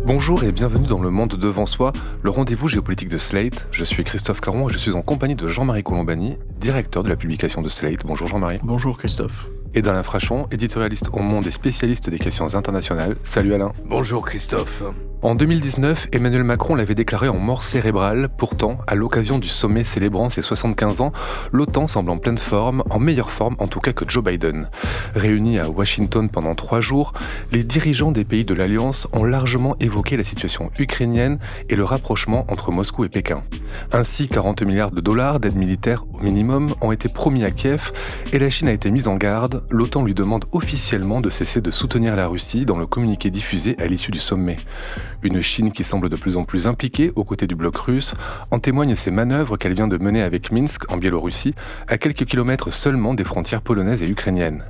Bonjour et bienvenue dans Le Monde Devant Soi, le rendez-vous géopolitique de Slate. Je suis Christophe Caron et je suis en compagnie de Jean-Marie Colombani, directeur de la publication de Slate. Bonjour Jean-Marie. Bonjour Christophe. Et d'Alain Frachon, éditorialiste au Monde et spécialiste des questions internationales. Salut Alain. Bonjour Christophe. En 2019, Emmanuel Macron l'avait déclaré en mort cérébrale. Pourtant, à l'occasion du sommet célébrant ses 75 ans, l'OTAN semble en pleine forme, en meilleure forme en tout cas que Joe Biden. Réunis à Washington pendant 3 jours, les dirigeants des pays de l'Alliance ont largement évoqué la situation ukrainienne et le rapprochement entre Moscou et Pékin. Ainsi, 40 milliards de dollars d'aide militaire au minimum ont été promis à Kiev et la Chine a été mise en garde. L'OTAN lui demande officiellement de cesser de soutenir la Russie dans le communiqué diffusé à l'issue du sommet. Une Chine qui semble de plus en plus impliquée aux côtés du bloc russe, en témoignent ces manœuvres qu'elle vient de mener avec Minsk en Biélorussie, à quelques kilomètres seulement des frontières polonaises et ukrainiennes.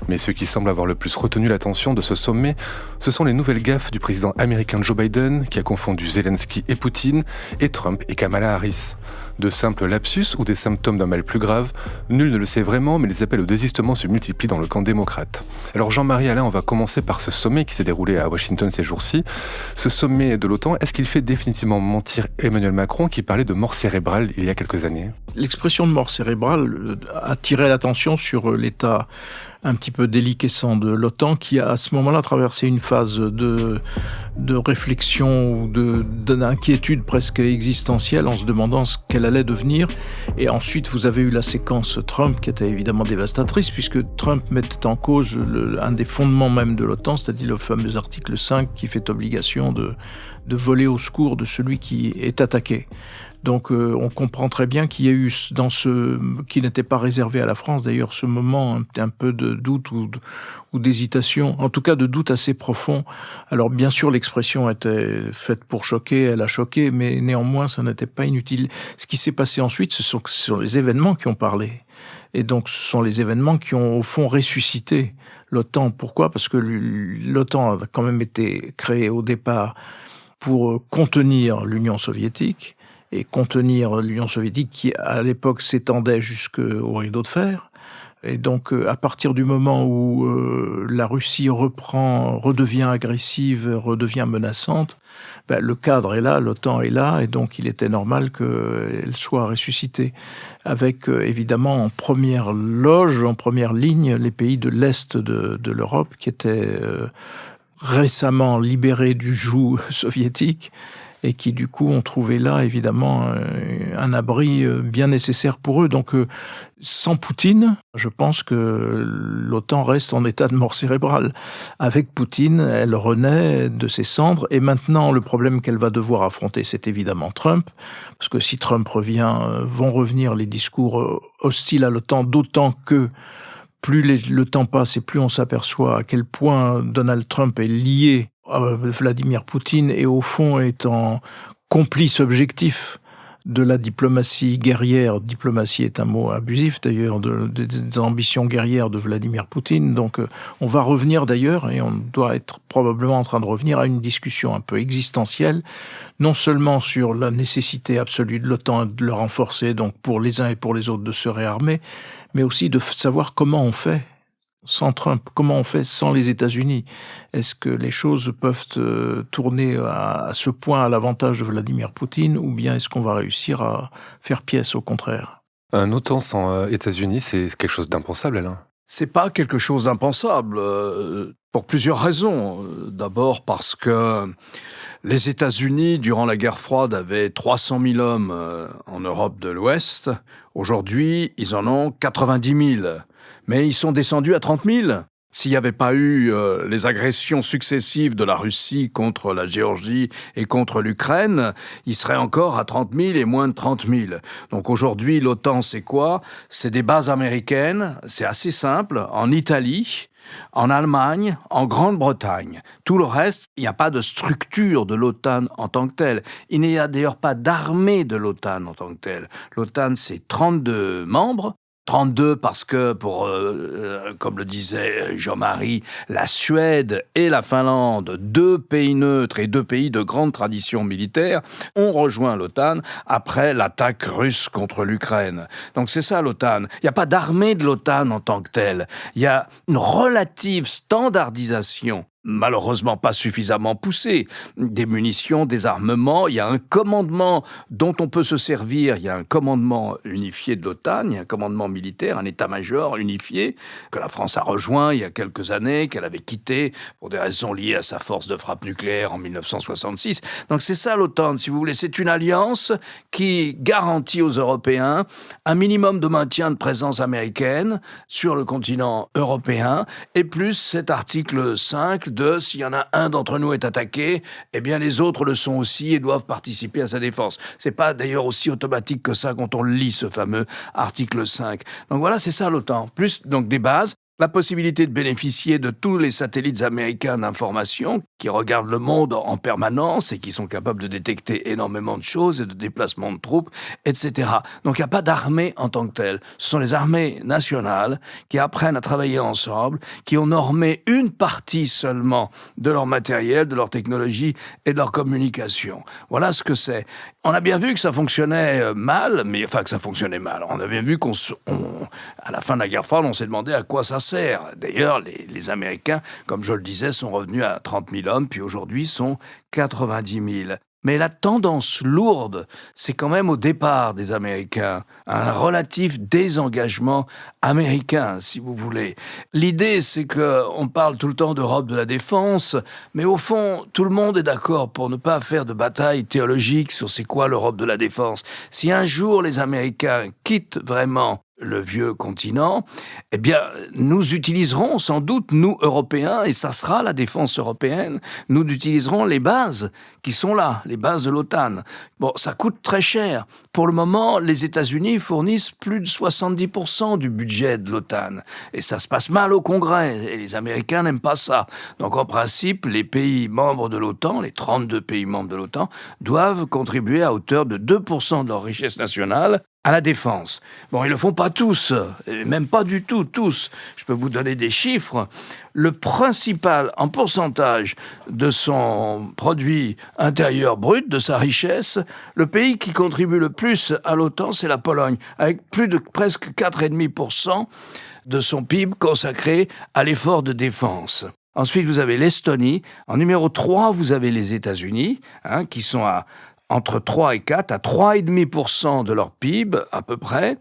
Mais ce qui semble avoir le plus retenu l'attention de ce sommet, ce sont les nouvelles gaffes du président américain Joe Biden, qui a confondu Zelensky et Poutine, et Trump et Kamala Harris. De simples lapsus ou des symptômes d'un mal plus grave, nul ne le sait vraiment, mais les appels au désistement se multiplient dans le camp démocrate. Alors Jean-Marie Alain, on va commencer par ce sommet qui s'est déroulé à Washington ces jours-ci. Ce sommet de l'OTAN, est-ce qu'il fait définitivement mentir Emmanuel Macron qui parlait de mort cérébrale il y a quelques années ? L'expression de mort cérébrale a attiré l'attention sur l'état un petit peu déliquescent de l'OTAN qui a à ce moment-là traversé une phase de réflexion ou d'inquiétude presque existentielle en se demandant ce qu'elle allait devenir. Et ensuite, vous avez eu la séquence Trump qui était évidemment dévastatrice puisque Trump mettait en cause un des fondements même de l'OTAN, c'est-à-dire le fameux article 5 qui fait obligation de voler au secours de celui qui est attaqué. Donc on comprend très bien qu'il y a eu dans qui n'était pas réservé à la France d'ailleurs, ce moment un peu de doute ou d'hésitation, en tout cas de doute assez profond. Alors bien sûr l'expression était faite pour choquer, elle a choqué, mais néanmoins ça n'était pas inutile. Ce qui s'est passé ensuite, ce sont les événements qui ont parlé. Et donc ce sont les événements qui ont au fond ressuscité l'OTAN. Pourquoi ? Parce que l'OTAN a quand même été créée au départ pour contenir l'Union soviétique, et contenir l'Union soviétique qui, à l'époque, s'étendait jusqu'au rideau de fer. Et donc, à partir du moment où la Russie redevient agressive, redevient menaçante, le cadre est là, l'OTAN est là, et donc il était normal qu'elle soit ressuscitée. Avec, évidemment, en première loge, en première ligne, les pays de l'Est de l'Europe, qui étaient récemment libérés du joug soviétique, et qui du coup ont trouvé là évidemment un abri bien nécessaire pour eux. Donc sans Poutine, je pense que l'OTAN reste en état de mort cérébrale. Avec Poutine, elle renaît de ses cendres et maintenant le problème qu'elle va devoir affronter, c'est évidemment Trump, parce que si Trump revient, vont revenir les discours hostiles à l'OTAN, d'autant que plus le temps passe et plus on s'aperçoit à quel point Donald Trump est lié à Vladimir Poutine et au fond est en complice objectif de la diplomatie guerrière. Diplomatie est un mot abusif d'ailleurs, des ambitions guerrières de Vladimir Poutine. Donc on va revenir d'ailleurs, et on doit être probablement en train de revenir à une discussion un peu existentielle, non seulement sur la nécessité absolue de l'OTAN de le renforcer, donc pour les uns et pour les autres de se réarmer, mais aussi de savoir comment on fait sans Trump, comment on fait sans les États-Unis. Est-ce que les choses peuvent tourner à ce point à l'avantage de Vladimir Poutine, ou bien est-ce qu'on va réussir à faire pièce au contraire ? Un OTAN sans États-Unis, c'est quelque chose d'impensable, Alain. C'est pas quelque chose d'impensable, pour plusieurs raisons. D'abord parce que les États-Unis, durant la guerre froide, avaient 300 000 hommes en Europe de l'Ouest. Aujourd'hui, ils en ont 90 000. Mais ils sont descendus à 30 000. S'il n'y avait pas eu les agressions successives de la Russie contre la Géorgie et contre l'Ukraine, ils seraient encore à 30 000 et moins de 30 000. Donc aujourd'hui, l'OTAN, c'est quoi ? C'est des bases américaines, c'est assez simple, en Italie, en Allemagne, en Grande-Bretagne. Tout le reste, il n'y a pas de structure de l'OTAN en tant que telle. Il n'y a d'ailleurs pas d'armée de l'OTAN en tant que telle. L'OTAN, c'est 32 membres. 32 parce que, comme le disait Jean-Marie, la Suède et la Finlande, 2 pays neutres et 2 pays de grande tradition militaire, ont rejoint l'OTAN après l'attaque russe contre l'Ukraine. Donc c'est ça l'OTAN. Il n'y a pas d'armée de l'OTAN en tant que telle. Il y a une relative standardisation malheureusement pas suffisamment poussé. Des munitions, des armements, il y a un commandement dont on peut se servir, il y a un commandement unifié de l'OTAN, il y a un commandement militaire, un état-major unifié, que la France a rejoint il y a quelques années, qu'elle avait quitté pour des raisons liées à sa force de frappe nucléaire en 1966. Donc c'est ça l'OTAN, si vous voulez, c'est une alliance qui garantit aux Européens un minimum de maintien de présence américaine sur le continent européen, et plus cet article 5 de s'il y en a un d'entre nous est attaqué, eh bien les autres le sont aussi et doivent participer à sa défense. C'est pas d'ailleurs aussi automatique que ça quand on lit ce fameux article 5. Donc voilà, c'est ça l'OTAN. Plus donc des bases, la possibilité de bénéficier de tous les satellites américains d'information qui regardent le monde en permanence et qui sont capables de détecter énormément de choses et de déplacements de troupes, etc. Donc il n'y a pas d'armée en tant que telle. Ce sont les armées nationales qui apprennent à travailler ensemble, qui ont normé une partie seulement de leur matériel, de leur technologie et de leur communication. Voilà ce que c'est. On a bien vu que ça fonctionnait mal, que ça fonctionnait mal. On a bien vu à la fin de la guerre froide, on s'est demandé à quoi ça sert. D'ailleurs, les Américains, comme je le disais, sont revenus à 30 000 hommes, puis aujourd'hui sont 90 000. Mais la tendance lourde, c'est quand même au départ des Américains, un relatif désengagement américain, si vous voulez. L'idée, c'est qu'on parle tout le temps d'Europe de la défense, mais au fond, tout le monde est d'accord pour ne pas faire de bataille théologique sur c'est quoi l'Europe de la défense. Si un jour les Américains quittent vraiment le vieux continent, eh bien, nous utiliserons sans doute, nous, Européens, et ça sera la défense européenne, nous utiliserons les bases qui sont là, les bases de l'OTAN. Bon, ça coûte très cher. Pour le moment, les États-Unis fournissent plus de 70% du budget de l'OTAN. Et ça se passe mal au Congrès, et les Américains n'aiment pas ça. Donc, en principe, les pays membres de l'OTAN, les 32 pays membres de l'OTAN, doivent contribuer à hauteur de 2% de leur richesse nationale à la défense. Bon, ils le font pas tous, même pas du tout tous. Je peux vous donner des chiffres. Le principal, en pourcentage de son produit intérieur brut, de sa richesse, le pays qui contribue le plus à l'OTAN, c'est la Pologne, avec plus de presque 4,5% de son PIB consacré à l'effort de défense. Ensuite, vous avez l'Estonie. En numéro 3, vous avez les États-Unis, qui sont entre 3 et 4, à 3,5% de leur PIB, à peu près.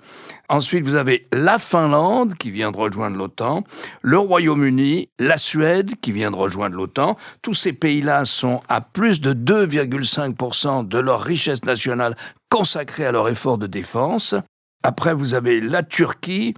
Ensuite, vous avez la Finlande, qui vient de rejoindre l'OTAN, le Royaume-Uni, la Suède, qui vient de rejoindre l'OTAN. Tous ces pays-là sont à plus de 2,5% de leur richesse nationale consacrée à leur effort de défense. Après, vous avez la Turquie,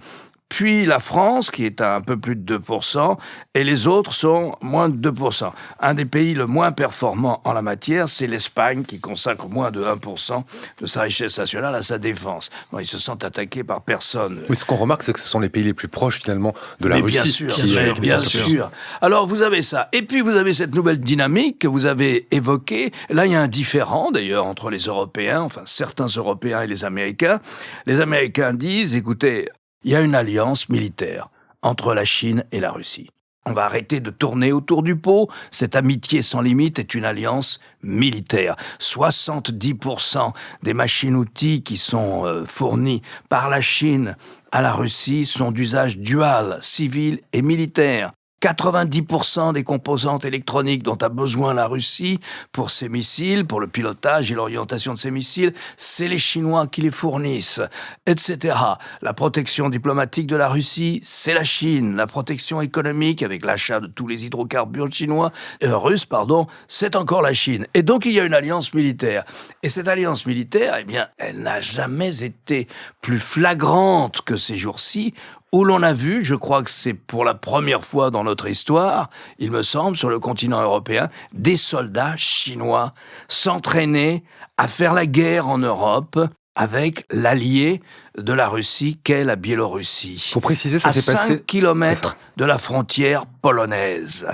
puis la France, qui est à un peu plus de 2%, et les autres sont moins de 2%. Un des pays le moins performant en la matière, c'est l'Espagne, qui consacre moins de 1% de sa richesse nationale à sa défense. Bon, ils se sentent attaqués par personne. Oui, ce qu'on remarque, c'est que ce sont les pays les plus proches, finalement, de la Russie. Bien sûr. Alors, vous avez ça. Et puis, vous avez cette nouvelle dynamique que vous avez évoquée. Là, il y a un différend, d'ailleurs, entre les Européens, enfin, certains Européens et les Américains. Les Américains disent, écoutez, il y a une alliance militaire entre la Chine et la Russie. On va arrêter de tourner autour du pot. Cette amitié sans limite est une alliance militaire. 70% des machines-outils qui sont fournies par la Chine à la Russie sont d'usage dual, civil et militaire. 90% des composantes électroniques dont a besoin la Russie pour ses missiles, pour le pilotage et l'orientation de ses missiles, c'est les Chinois qui les fournissent, etc. La protection diplomatique de la Russie, c'est la Chine. La protection économique avec l'achat de tous les hydrocarbures russes, c'est encore la Chine. Et donc il y a une alliance militaire. Et cette alliance militaire, eh bien, elle n'a jamais été plus flagrante que ces jours-ci, où l'on a vu, je crois que c'est pour la première fois dans notre histoire, il me semble, sur le continent européen, des soldats chinois s'entraîner à faire la guerre en Europe avec l'allié de la Russie qu'est la Biélorussie. Pour préciser, ça s'est passé... à 5 kilomètres de la frontière polonaise.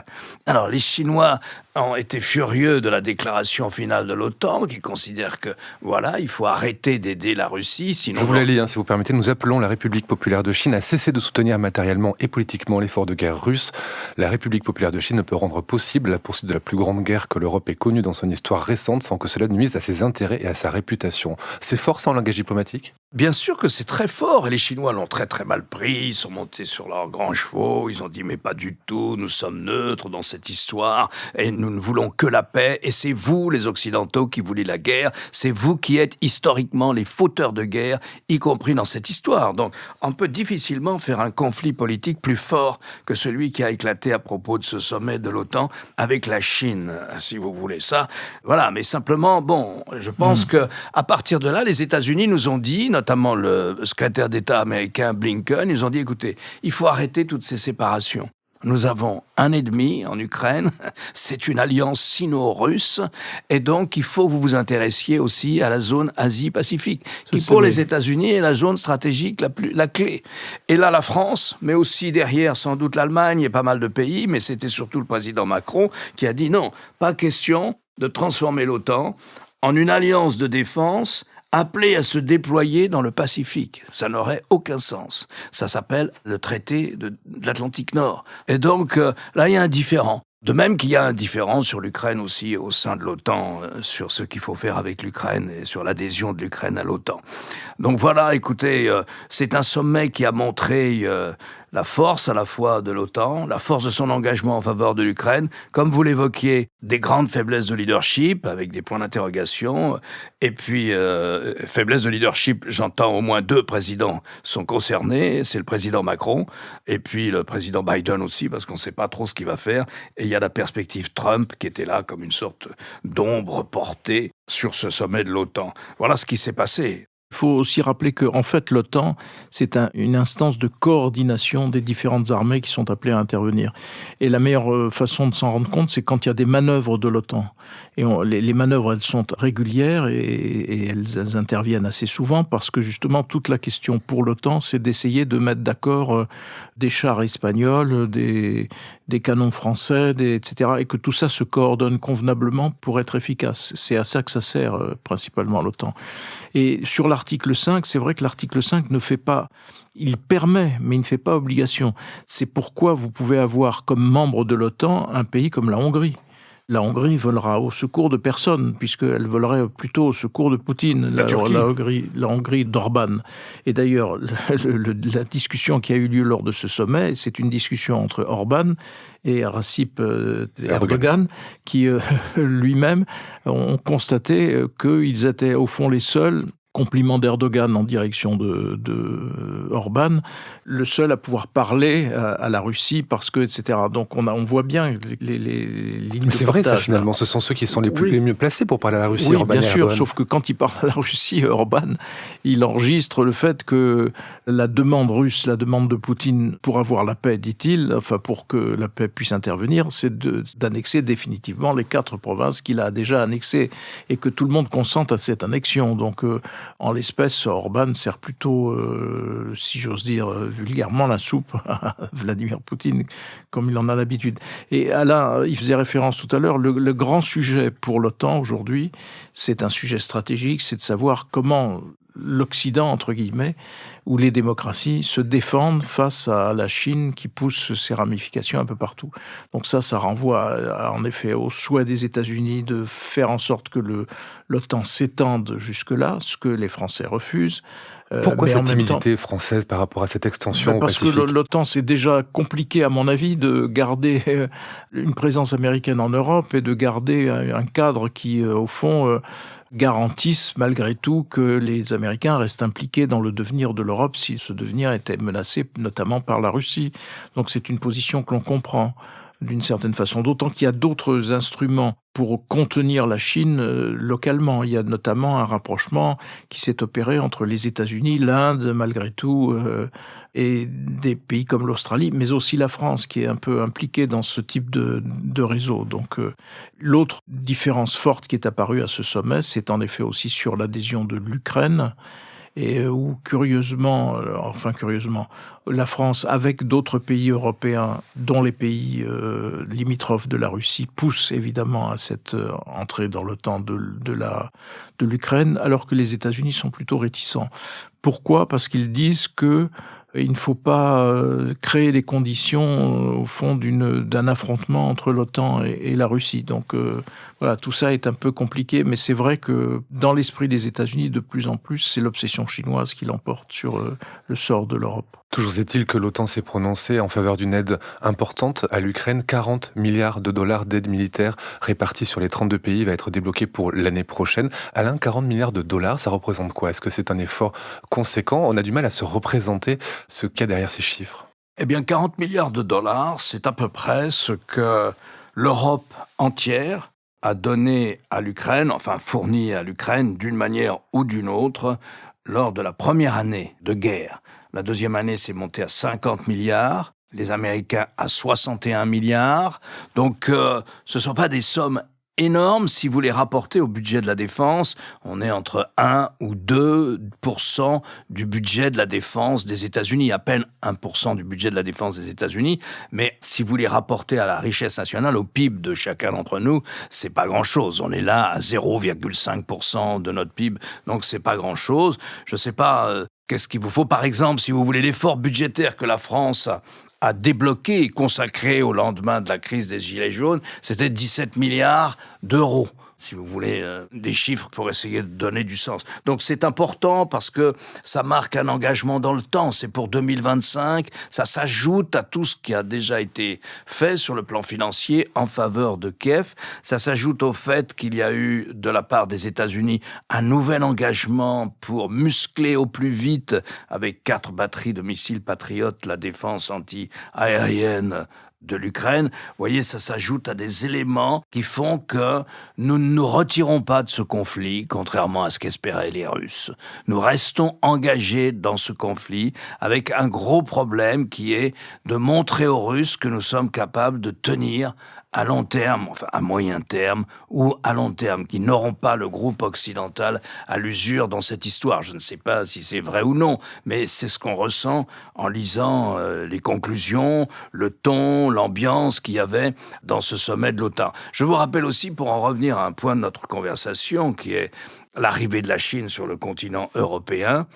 Alors, les Chinois ont été furieux de la déclaration finale de l'OTAN, qui considère que, voilà, il faut arrêter d'aider la Russie, sinon... Je vous la lis, si vous permettez. Nous appelons la République populaire de Chine à cesser de soutenir matériellement et politiquement l'effort de guerre russe. La République populaire de Chine ne peut rendre possible la poursuite de la plus grande guerre que l'Europe ait connue dans son histoire récente sans que cela nuise à ses intérêts et à sa réputation. C'est fort ça en langage diplomatique ? Bien sûr que c'est très fort et les Chinois l'ont très très mal pris, ils sont montés sur leurs grands chevaux, ils ont dit mais pas du tout, nous sommes neutres dans cette histoire et nous ne voulons que la paix et c'est vous les Occidentaux qui voulez la guerre, c'est vous qui êtes historiquement les fauteurs de guerre, y compris dans cette histoire. Donc on peut difficilement faire un conflit politique plus fort que celui qui a éclaté à propos de ce sommet de l'OTAN avec la Chine, si vous voulez ça. Voilà, mais simplement, bon, je pense que à partir de là, les États-Unis nous ont dit, notamment le secrétaire d'État américain Blinken, ils ont dit, écoutez, il faut arrêter toutes ces séparations. Nous avons un ennemi en Ukraine, c'est une alliance sino-russe, et donc il faut que vous vous intéressiez aussi à la zone Asie-Pacifique, qui pour les États-Unis est la zone stratégique la clé. Et là, la France, mais aussi derrière sans doute l'Allemagne et pas mal de pays, mais c'était surtout le président Macron qui a dit non, pas question de transformer l'OTAN en une alliance de défense appelé à se déployer dans le Pacifique. Ça n'aurait aucun sens. Ça s'appelle le traité de l'Atlantique Nord. Et donc, là, il y a un différend. De même qu'il y a un différend sur l'Ukraine aussi au sein de l'OTAN, sur ce qu'il faut faire avec l'Ukraine et sur l'adhésion de l'Ukraine à l'OTAN. Donc voilà, écoutez, c'est un sommet qui a montré la force à la fois de l'OTAN, la force de son engagement en faveur de l'Ukraine, comme vous l'évoquiez, des grandes faiblesses de leadership avec des points d'interrogation, et puis faiblesse de leadership, j'entends au moins 2 présidents sont concernés, c'est le président Macron, et puis le président Biden aussi, parce qu'on ne sait pas trop ce qu'il va faire, et il y a la perspective Trump qui était là comme une sorte d'ombre portée sur ce sommet de l'OTAN. Voilà ce qui s'est passé. Il faut aussi rappeler que, en fait, l'OTAN, c'est une instance de coordination des différentes armées qui sont appelées à intervenir. Et la meilleure façon de s'en rendre compte, c'est quand il y a des manœuvres de l'OTAN. Et les manœuvres, elles sont régulières et elles interviennent assez souvent parce que, justement, toute la question pour l'OTAN, c'est d'essayer de mettre d'accord des chars espagnols, des canons français, etc. Et que tout ça se coordonne convenablement pour être efficace. C'est à ça que ça sert, principalement, l'OTAN. Et sur l'article 5, c'est vrai que l'article 5 ne fait pas... Il permet, mais il ne fait pas obligation. C'est pourquoi vous pouvez avoir comme membre de l'OTAN un pays comme la Hongrie. La Hongrie volera au secours de personne, puisqu'elle volerait plutôt au secours de Poutine, la Hongrie d'Orban. Et d'ailleurs, la discussion qui a eu lieu lors de ce sommet, c'est une discussion entre Orban et Recep Erdogan, qui lui-même ont constaté qu'ils étaient au fond les seuls, compliment d'Erdogan en direction de Orban, le seul à pouvoir parler à la Russie parce que, etc. Donc on voit bien les lignes de c'est vrai ça partage, finalement, là. Ce sont ceux qui sont les mieux placés pour parler à la Russie. Oui, Orban bien et sûr, Erdogan. sauf que quand il parle à la Russie, Orban, il enregistre le fait que la demande russe, la demande de Poutine pour avoir la paix, dit-il, enfin pour que la paix puisse intervenir, c'est d'annexer définitivement les 4 provinces qu'il a déjà annexées et que tout le monde consente à cette annexion. Donc en l'espèce, Orban sert plutôt, si j'ose dire vulgairement, la soupe à Vladimir Poutine, comme il en a l'habitude. Et Alain, il faisait référence tout à l'heure, le grand sujet pour l'OTAN aujourd'hui, c'est un sujet stratégique, c'est de savoir comment l'Occident, entre guillemets, où les démocraties se défendent face à la Chine qui pousse ses ramifications un peu partout. Donc ça renvoie en effet au souhait des États-Unis de faire en sorte que l'OTAN s'étende jusque-là, ce que les Français refusent. Pourquoi cette timidité française par rapport à cette extension au Pacifique ? Parce que l'OTAN, c'est déjà compliqué, à mon avis, de garder une présence américaine en Europe et de garder un cadre qui, au fond, garantisse malgré tout que les Américains restent impliqués dans le devenir de l'Europe si ce devenir était menacé notamment par la Russie. Donc c'est une position que l'on comprend d'une certaine façon, d'autant qu'il y a d'autres instruments pour contenir la Chine localement. Il y a notamment un rapprochement qui s'est opéré entre les États-Unis, l'Inde, malgré tout, et des pays comme l'Australie, mais aussi la France, qui est un peu impliquée dans ce type de réseau. Donc, l'autre différence forte qui est apparue à ce sommet, c'est en effet aussi sur l'adhésion de l'Ukraine, et où curieusement, la France, avec d'autres pays européens, dont les pays limitrophes de la Russie, pousse évidemment à cette entrée dans l'OTAN de l'Ukraine, alors que les États-Unis sont plutôt réticents. Pourquoi ? Parce qu'ils disent que il ne faut pas créer les conditions, au fond, d'un affrontement entre l'OTAN et la Russie. Donc voilà, tout ça est un peu compliqué, mais c'est vrai que dans l'esprit des États-Unis, de plus en plus, c'est l'obsession chinoise qui l'emporte sur le sort de l'Europe. Toujours est-il que l'OTAN s'est prononcée en faveur d'une aide importante à l'Ukraine. 40 milliards de dollars d'aide militaire répartis sur les 32 pays va être débloqué pour l'année prochaine. Alain, 40 milliards de dollars, ça représente quoi? Est-ce que c'est un effort conséquent? On a du mal à se représenter ce qu'il y a derrière ces chiffres. Eh bien, 40 milliards de dollars, c'est à peu près ce que l'Europe entière a donné à l'Ukraine, enfin fourni à l'Ukraine d'une manière ou d'une autre, lors de la première année de guerre. La deuxième année, c'est monté à 50 milliards, les Américains à 61 milliards. Donc, ce ne sont pas des sommes énormes si vous les rapportez au budget de la défense. On est entre 1 ou 2% du budget de la défense des États-Unis, à peine 1% du budget de la défense des États-Unis. Mais si vous les rapportez à la richesse nationale, au PIB de chacun d'entre nous, c'est pas grand-chose. On est là à 0,5% de notre PIB, donc c'est pas grand-chose. Je sais pas, qu'est-ce qu'il vous faut, par exemple, si vous voulez l'effort budgétaire que la France a débloqué et consacré au lendemain de la crise des Gilets jaunes, c'était 17 milliards d'euros. Si vous voulez des chiffres pour essayer de donner du sens. Donc c'est important parce que ça marque un engagement dans le temps. C'est pour 2025. Ça s'ajoute à tout ce qui a déjà été fait sur le plan financier en faveur de Kiev. Ça s'ajoute au fait qu'il y a eu de la part des États-Unis un nouvel engagement pour muscler au plus vite avec 4 batteries de missiles Patriot la défense anti-aérienne de l'Ukraine. Vous voyez, ça s'ajoute à des éléments qui font que nous ne nous retirons pas de ce conflit, contrairement à ce qu'espéraient les Russes. Nous restons engagés dans ce conflit avec un gros problème qui est de montrer aux Russes que nous sommes capables de tenir à long terme, enfin à moyen terme ou à long terme, qui n'auront pas le groupe occidental à l'usure dans cette histoire. Je ne sais pas si c'est vrai ou non, mais c'est ce qu'on ressent en lisant les conclusions, le ton, l'ambiance qu'il y avait dans ce sommet de l'OTAN. Je vous rappelle aussi, pour en revenir à un point de notre conversation, qui est l'arrivée de la Chine sur le continent européen,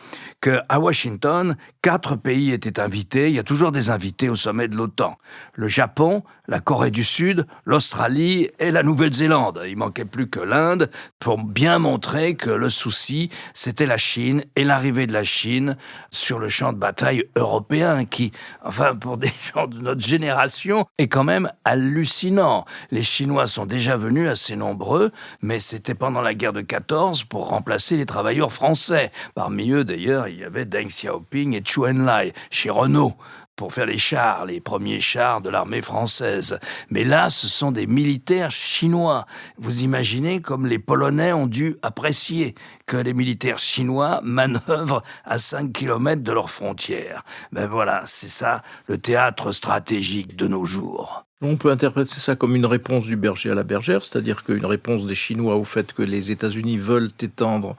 qu'à Washington, 4 pays étaient invités. Il y a toujours des invités au sommet de l'OTAN. Le Japon, la Corée du Sud, l'Australie et la Nouvelle-Zélande. Il manquait plus que l'Inde pour bien montrer que le souci, c'était la Chine et l'arrivée de la Chine sur le champ de bataille européen qui, enfin, pour des gens de notre génération, est quand même hallucinant. Les Chinois sont déjà venus assez nombreux, mais c'était pendant la guerre de 14 pour remplacer les travailleurs français. Parmi eux, d'ailleurs, il y avait Deng Xiaoping et Zhou Enlai chez Renault, pour faire les chars, les premiers chars de l'armée française. Mais là, ce sont des militaires chinois. Vous imaginez comme les Polonais ont dû apprécier que les militaires chinois manœuvrent à 5 km de leurs frontières. Ben voilà, c'est ça le théâtre stratégique de nos jours. On peut interpréter ça comme une réponse du berger à la bergère, c'est-à-dire qu'une réponse des Chinois au fait que les États-Unis veulent étendre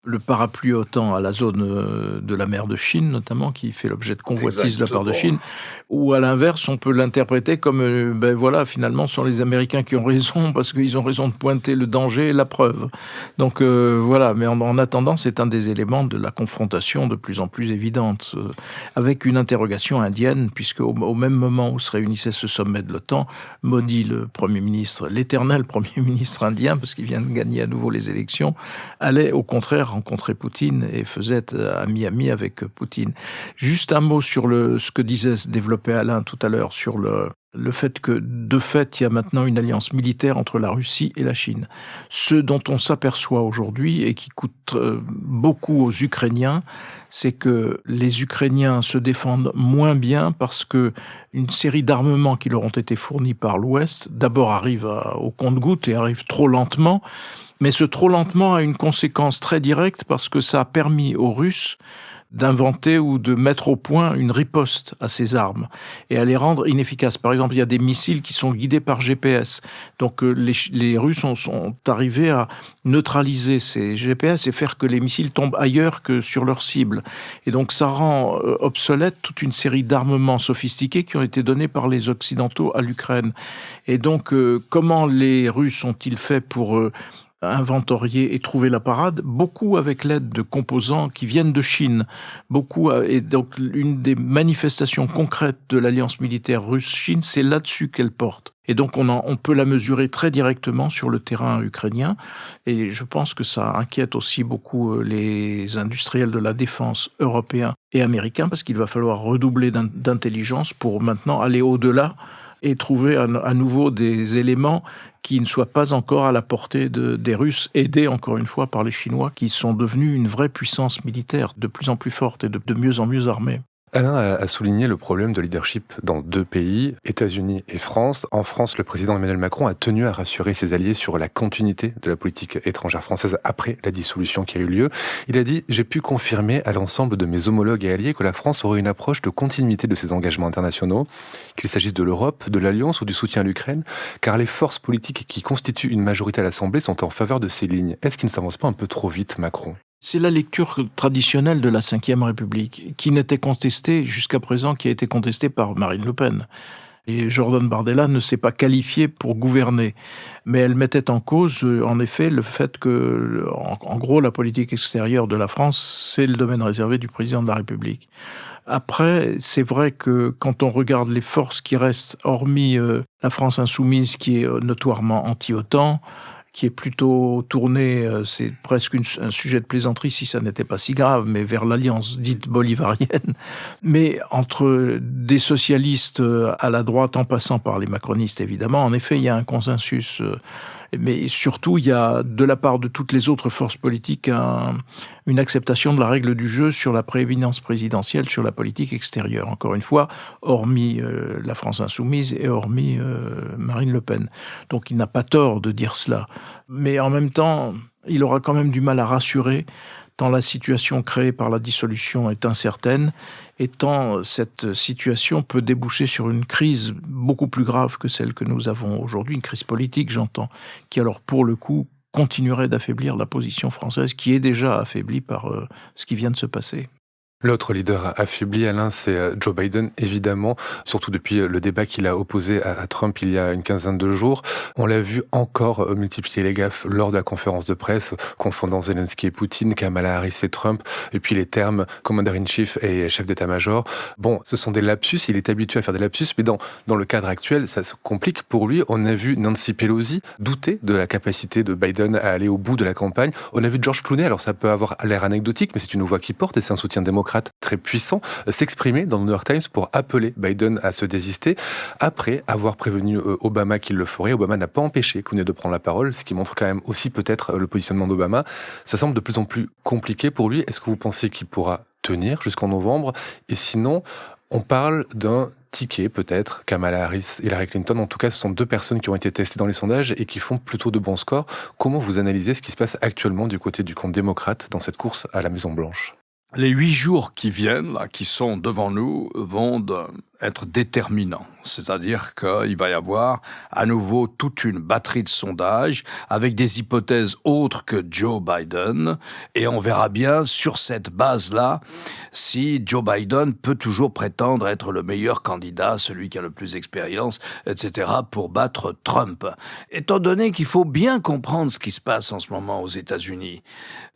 le parapluie OTAN à la zone de la mer de Chine, notamment, qui fait l'objet de convoitises de la part de Chine. Ou à l'inverse, on peut l'interpréter comme, ben voilà, finalement, ce sont les Américains qui ont raison, parce qu'ils ont raison de pointer le danger et la preuve. Donc voilà, mais en attendant, c'est un des éléments de la confrontation de plus en plus évidente, avec une interrogation indienne, puisque au même moment où se réunissait ce sommet de l'OTAN, Modi, le Premier ministre, l'éternel Premier ministre indien, parce qu'il vient de gagner à nouveau les élections, allait au contraire rencontrer Poutine et faisait à Miami avec Poutine. Juste un mot sur ce que développait Alain tout à l'heure, sur le fait que, de fait, il y a maintenant une alliance militaire entre la Russie et la Chine. Ce dont on s'aperçoit aujourd'hui et qui coûte beaucoup aux Ukrainiens, c'est que les Ukrainiens se défendent moins bien parce que une série d'armements qui leur ont été fournis par l'Ouest, d'abord arrivent au compte-gouttes et arrivent trop lentement, mais ce trop lentement a une conséquence très directe parce que ça a permis aux Russes d'inventer ou de mettre au point une riposte à ces armes et à les rendre inefficaces. Par exemple, il y a des missiles qui sont guidés par GPS. Donc les Russes sont arrivés à neutraliser ces GPS et faire que les missiles tombent ailleurs que sur leur cible. Et donc ça rend obsolète toute une série d'armements sophistiqués qui ont été donnés par les Occidentaux à l'Ukraine. Et donc comment les Russes ont-ils fait pour inventorié et trouvé la parade, beaucoup avec l'aide de composants qui viennent de Chine. Et donc, une des manifestations concrètes de l'alliance militaire russe-Chine, c'est là-dessus qu'elle porte. Et donc, on peut la mesurer très directement sur le terrain ukrainien. Et je pense que ça inquiète aussi beaucoup les industriels de la défense européens et américains, parce qu'il va falloir redoubler d'intelligence pour maintenant aller au-delà et trouver à nouveau des éléments qui ne soient pas encore à la portée des Russes, aidés encore une fois par les Chinois, qui sont devenus une vraie puissance militaire de plus en plus forte et de mieux en mieux armée. Alain a souligné le problème de leadership dans deux pays, États-Unis et France. En France, le président Emmanuel Macron a tenu à rassurer ses alliés sur la continuité de la politique étrangère française après la dissolution qui a eu lieu. Il a dit « J'ai pu confirmer à l'ensemble de mes homologues et alliés que la France aurait une approche de continuité de ses engagements internationaux, qu'il s'agisse de l'Europe, de l'Alliance ou du soutien à l'Ukraine, car les forces politiques qui constituent une majorité à l'Assemblée sont en faveur de ces lignes. Est-ce qu'il ne s'avance pas un peu trop vite, Macron ?» C'est la lecture traditionnelle de la Ve République, qui n'était contestée jusqu'à présent, qui a été contestée par Marine Le Pen. Et Jordan Bardella ne s'est pas qualifié pour gouverner. Mais elle mettait en cause, en effet, le fait que, en gros, la politique extérieure de la France, c'est le domaine réservé du président de la République. Après, c'est vrai que quand on regarde les forces qui restent, hormis la France insoumise, qui est notoirement anti-OTAN, qui est plutôt tourné, c'est presque un sujet de plaisanterie si ça n'était pas si grave, mais vers l'alliance dite bolivarienne. Mais entre des socialistes à la droite, en passant par les macronistes évidemment, en effet, il y a un consensus. Mais surtout, il y a de la part de toutes les autres forces politiques une acceptation de la règle du jeu sur la prééminence présidentielle, sur la politique extérieure. Encore une fois, hormis la France insoumise et hormis Marine Le Pen. Donc il n'a pas tort de dire cela. Mais en même temps, il aura quand même du mal à rassurer, tant la situation créée par la dissolution est incertaine, et tant cette situation peut déboucher sur une crise beaucoup plus grave que celle que nous avons aujourd'hui, une crise politique, j'entends, qui alors pour le coup continuerait d'affaiblir la position française, qui est déjà affaiblie par ce qui vient de se passer. L'autre leader affaibli, Alain, c'est Joe Biden, évidemment, surtout depuis le débat qu'il a opposé à Trump il y a une quinzaine de jours. On l'a vu encore multiplier les gaffes lors de la conférence de presse, confondant Zelensky et Poutine, Kamala Harris et Trump, et puis les termes commander-in-chief et chef d'état-major. Bon, ce sont des lapsus, il est habitué à faire des lapsus, mais dans le cadre actuel, ça se complique pour lui. On a vu Nancy Pelosi douter de la capacité de Biden à aller au bout de la campagne. On a vu George Clooney, alors ça peut avoir l'air anecdotique, mais c'est une voix qui porte et c'est un soutien démocrate très puissant, s'exprimer dans le New York Times pour appeler Biden à se désister après avoir prévenu Obama qu'il le ferait. Obama n'a pas empêché Clooney de prendre la parole, ce qui montre quand même aussi peut-être le positionnement d'Obama. Ça semble de plus en plus compliqué pour lui. Est-ce que vous pensez qu'il pourra tenir jusqu'en novembre? Et sinon, on parle d'un ticket peut-être, Kamala Harris et Hillary Clinton. En tout cas, ce sont deux personnes qui ont été testées dans les sondages et qui font plutôt de bons scores. Comment vous analysez ce qui se passe actuellement du côté du camp démocrate dans cette course à la Maison-Blanche? Les 8 jours qui viennent, là, qui sont devant nous, vont être déterminants. C'est-à-dire qu'il va y avoir à nouveau toute une batterie de sondages avec des hypothèses autres que Joe Biden, et on verra bien sur cette base-là si Joe Biden peut toujours prétendre être le meilleur candidat, celui qui a le plus d'expérience, etc., pour battre Trump. Étant donné qu'il faut bien comprendre ce qui se passe en ce moment aux États-Unis,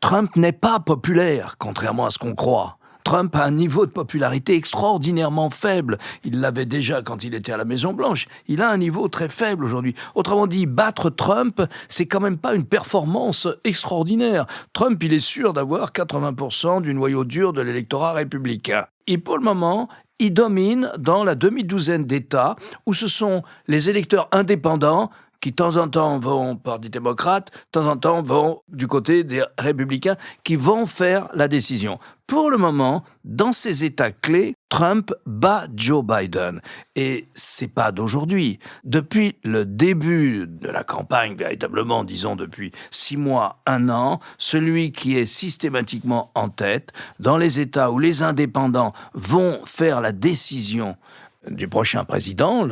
Trump n'est pas populaire, contrairement à ce qu'on croit. Trump a un niveau de popularité extraordinairement faible. Il l'avait déjà quand il était à la Maison-Blanche. Il a un niveau très faible aujourd'hui. Autrement dit, battre Trump, c'est quand même pas une performance extraordinaire. Trump, il est sûr d'avoir 80% du noyau dur de l'électorat républicain. Et pour le moment, il domine dans la demi-douzaine d'États où ce sont les électeurs indépendants qui de temps en temps vont par des démocrates, de temps en temps vont du côté des républicains, qui vont faire la décision. Pour le moment, dans ces États clés, Trump bat Joe Biden. Et c'est pas d'aujourd'hui. Depuis le début de la campagne, véritablement, disons depuis 6 mois, 1 an, celui qui est systématiquement en tête, dans les États où les indépendants vont faire la décision du prochain président,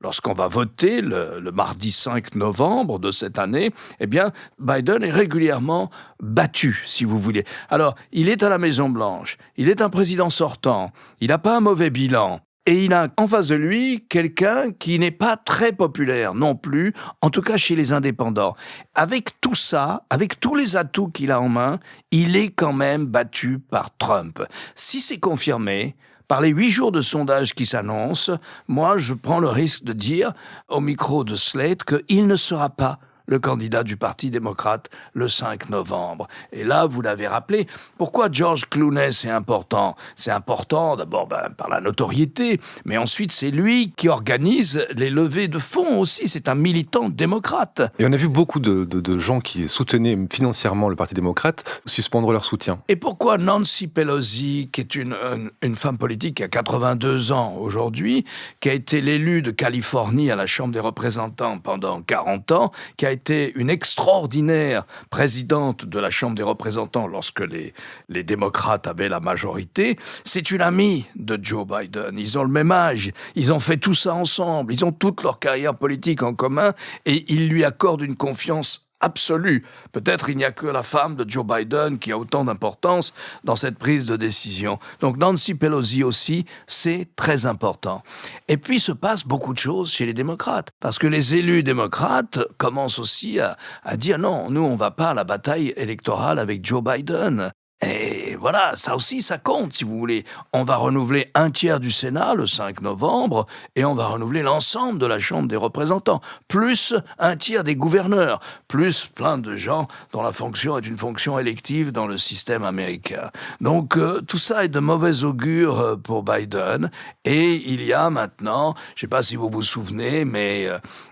lorsqu'on va voter le mardi 5 novembre de cette année, eh bien, Biden est régulièrement battu, si vous voulez. Alors, il est à la Maison-Blanche, il est un président sortant, il n'a pas un mauvais bilan, Et il a en face de lui quelqu'un qui n'est pas très populaire non plus, en tout cas chez les indépendants. Avec tout ça, avec tous les atouts qu'il a en main, il est quand même battu par Trump. Si c'est confirmé, par les 8 jours de sondage qui s'annoncent, moi je prends le risque de dire au micro de Slate qu'il ne sera pas le candidat du Parti démocrate le 5 novembre. Et là, vous l'avez rappelé, pourquoi George Clooney c'est important ? C'est important d'abord par la notoriété, mais ensuite c'est lui qui organise les levées de fonds aussi. C'est un militant démocrate. Et on a vu beaucoup de gens qui soutenaient financièrement le Parti démocrate suspendre leur soutien. Et pourquoi Nancy Pelosi, qui est une femme politique qui a 82 ans aujourd'hui, qui a été l'élue de Californie à la Chambre des représentants pendant 40 ans, qui a été une extraordinaire présidente de la Chambre des représentants lorsque les démocrates avaient la majorité, c'est une amie de Joe Biden. Ils ont le même âge, ils ont fait tout ça ensemble, ils ont toute leur carrière politique en commun et ils lui accordent une confiance absolue. Peut-être il n'y a que la femme de Joe Biden qui a autant d'importance dans cette prise de décision. Donc Nancy Pelosi aussi, c'est très important. Et puis il se passe beaucoup de choses chez les démocrates, parce que les élus démocrates commencent aussi à dire non, nous on va pas à la bataille électorale avec Joe Biden. Et voilà, ça aussi, ça compte, si vous voulez. On va renouveler 1/3 du Sénat le 5 novembre et on va renouveler l'ensemble de la Chambre des représentants, plus 1/3 des gouverneurs, plus plein de gens dont la fonction est une fonction élective dans le système américain. Donc, tout ça est de mauvais augure pour Biden. Et il y a maintenant, je ne sais pas si vous vous souvenez, mais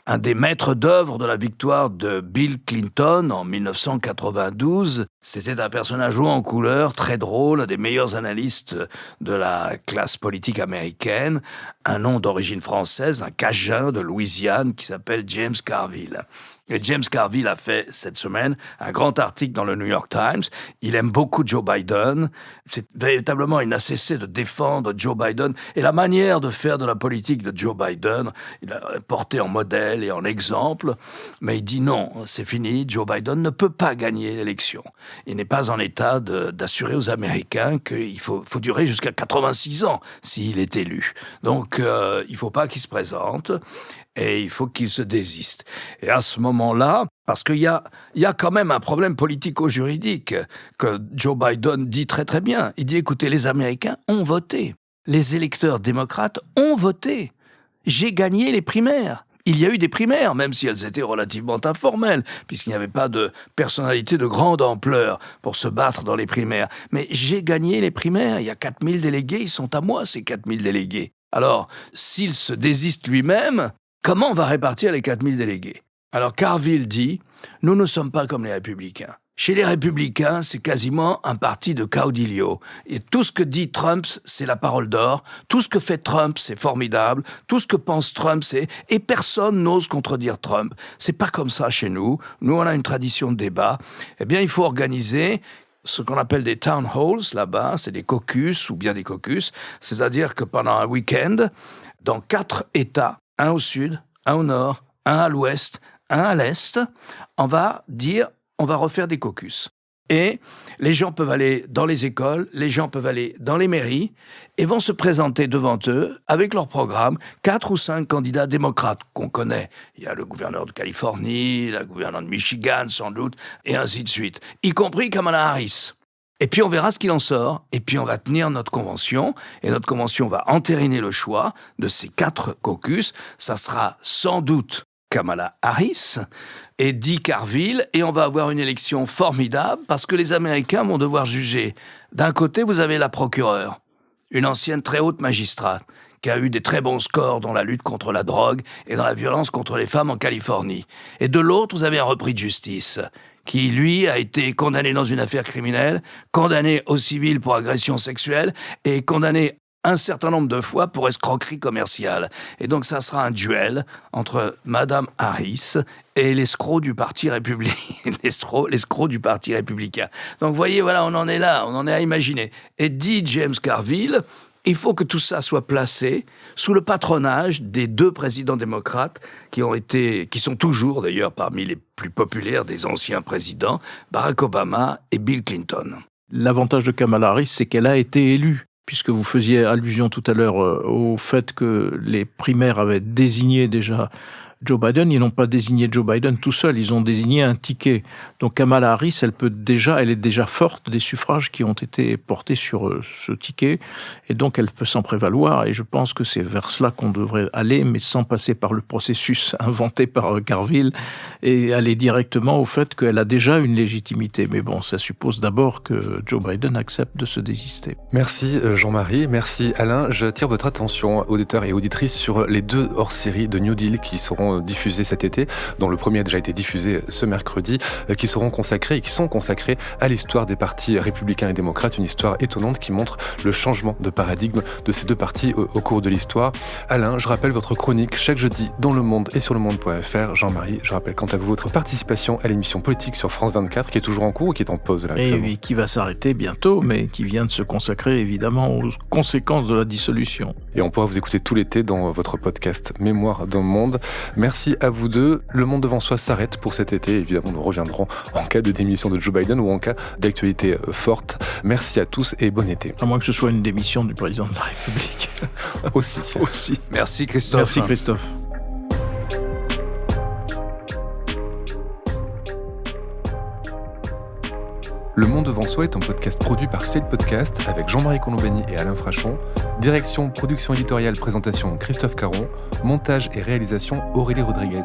un des maîtres d'œuvre de la victoire de Bill Clinton en 1992, c'était un personnage haut en couleur, très drôle, un des meilleurs analystes de la classe politique américaine, un nom d'origine française, un Cajun de Louisiane qui s'appelle James Carville. Et James Carville a fait cette semaine un grand article dans le New York Times. Il aime beaucoup Joe Biden. C'est véritablement, il n'a cessé de défendre Joe Biden et la manière de faire de la politique de Joe Biden. Il a porté en modèle et en exemple, mais il dit non, c'est fini. Joe Biden ne peut pas gagner l'élection. Il n'est pas en état d'assurer aux Américains qu'il faut durer jusqu'à 86 ans s'il est élu. Donc, il ne faut pas qu'il se présente. Et il faut qu'il se désiste. Et à ce moment-là, parce qu'il y a quand même un problème politico-juridique que Joe Biden dit très très bien. Il dit, écoutez, les Américains ont voté. Les électeurs démocrates ont voté. J'ai gagné les primaires. Il y a eu des primaires, même si elles étaient relativement informelles, puisqu'il n'y avait pas de personnalité de grande ampleur pour se battre dans les primaires. Mais j'ai gagné les primaires. Il y a 4000 délégués, ils sont à moi, ces 4000 délégués. Alors, s'il se désiste lui-même, comment on va répartir les 4000 délégués ? Alors Carville dit, nous ne sommes pas comme les républicains. Chez les républicains, c'est quasiment un parti de caudillo. Et tout ce que dit Trump, c'est la parole d'or. Tout ce que fait Trump, c'est formidable. Tout ce que pense Trump, c'est... Et personne n'ose contredire Trump. C'est pas comme ça chez nous. Nous, on a une tradition de débat. Eh bien, il faut organiser ce qu'on appelle des town halls là-bas. C'est des caucus ou bien des caucus. C'est-à-dire que pendant un week-end, dans 4 États, un au sud, un au nord, un à l'ouest, un à l'est, on va refaire des caucus. Et les gens peuvent aller dans les écoles, les gens peuvent aller dans les mairies et vont se présenter devant eux avec leur programme, 4 ou 5 candidats démocrates qu'on connaît. Il y a le gouverneur de Californie, la gouverneure de Michigan sans doute, et ainsi de suite, y compris Kamala Harris. Et puis on verra ce qu'il en sort, et puis on va tenir notre convention, et notre convention va entériner le choix de ces 4 caucus. Ça sera sans doute Kamala Harris et Dick Carville, et on va avoir une élection formidable parce que les Américains vont devoir juger. D'un côté, vous avez la procureure, une ancienne très haute magistrate, qui a eu des très bons scores dans la lutte contre la drogue et dans la violence contre les femmes en Californie. Et de l'autre, vous avez un repris de justice, qui, lui, a été condamné dans une affaire criminelle, condamné au civil pour agression sexuelle et condamné un certain nombre de fois pour escroquerie commerciale. Et donc, ça sera un duel entre Madame Harris et l'escroc du Parti républicain. l'escroc du Parti républicain. Donc, vous voyez, voilà, on en est là, on en est à imaginer. Et dit James Carville, il faut que tout ça soit placé sous le patronage des 2 présidents démocrates qui sont toujours d'ailleurs parmi les plus populaires des anciens présidents, Barack Obama et Bill Clinton. L'avantage de Kamala Harris, c'est qu'elle a été élue. puisque vous faisiez allusion tout à l'heure au fait que les primaires avaient désigné déjà Joe Biden, ils n'ont pas désigné Joe Biden tout seul, ils ont désigné un ticket. Donc Kamala Harris, elle est déjà forte des suffrages qui ont été portés sur ce ticket, et donc elle peut s'en prévaloir, et je pense que c'est vers cela qu'on devrait aller, mais sans passer par le processus inventé par Carville, et aller directement au fait qu'elle a déjà une légitimité. Mais bon, ça suppose d'abord que Joe Biden accepte de se désister. Merci Jean-Marie, merci Alain. J'attire votre attention, auditeurs et auditrices, sur les 2 hors-séries de New Deal qui seront diffusés cet été, dont le premier a déjà été diffusé ce mercredi, qui sont consacrés à l'histoire des partis républicains et démocrates, une histoire étonnante qui montre le changement de paradigme de ces 2 partis au cours de l'histoire. Alain, je rappelle votre chronique chaque jeudi dans Le Monde et sur lemonde.fr. Jean-Marie, je rappelle quant à vous votre participation à l'émission politique sur France 24, qui est toujours en cours ou qui est en pause là, et qui va s'arrêter bientôt, mais qui vient de se consacrer évidemment aux conséquences de la dissolution. Et on pourra vous écouter tout l'été dans votre podcast Mémoire d'un monde. Merci à vous 2. Le Monde devant soi s'arrête pour cet été. Évidemment, nous reviendrons en cas de démission de Joe Biden ou en cas d'actualité forte. Merci à tous et bon été. À moins que ce soit une démission du président de la République. Aussi. Merci Christophe. Merci Christophe. Le Monde devant soi est un podcast produit par Slate Podcast avec Jean-Marie Colombani et Alain Frachon. Direction, production éditoriale, présentation Christophe Caron. Montage et réalisation Aurélie Rodriguez.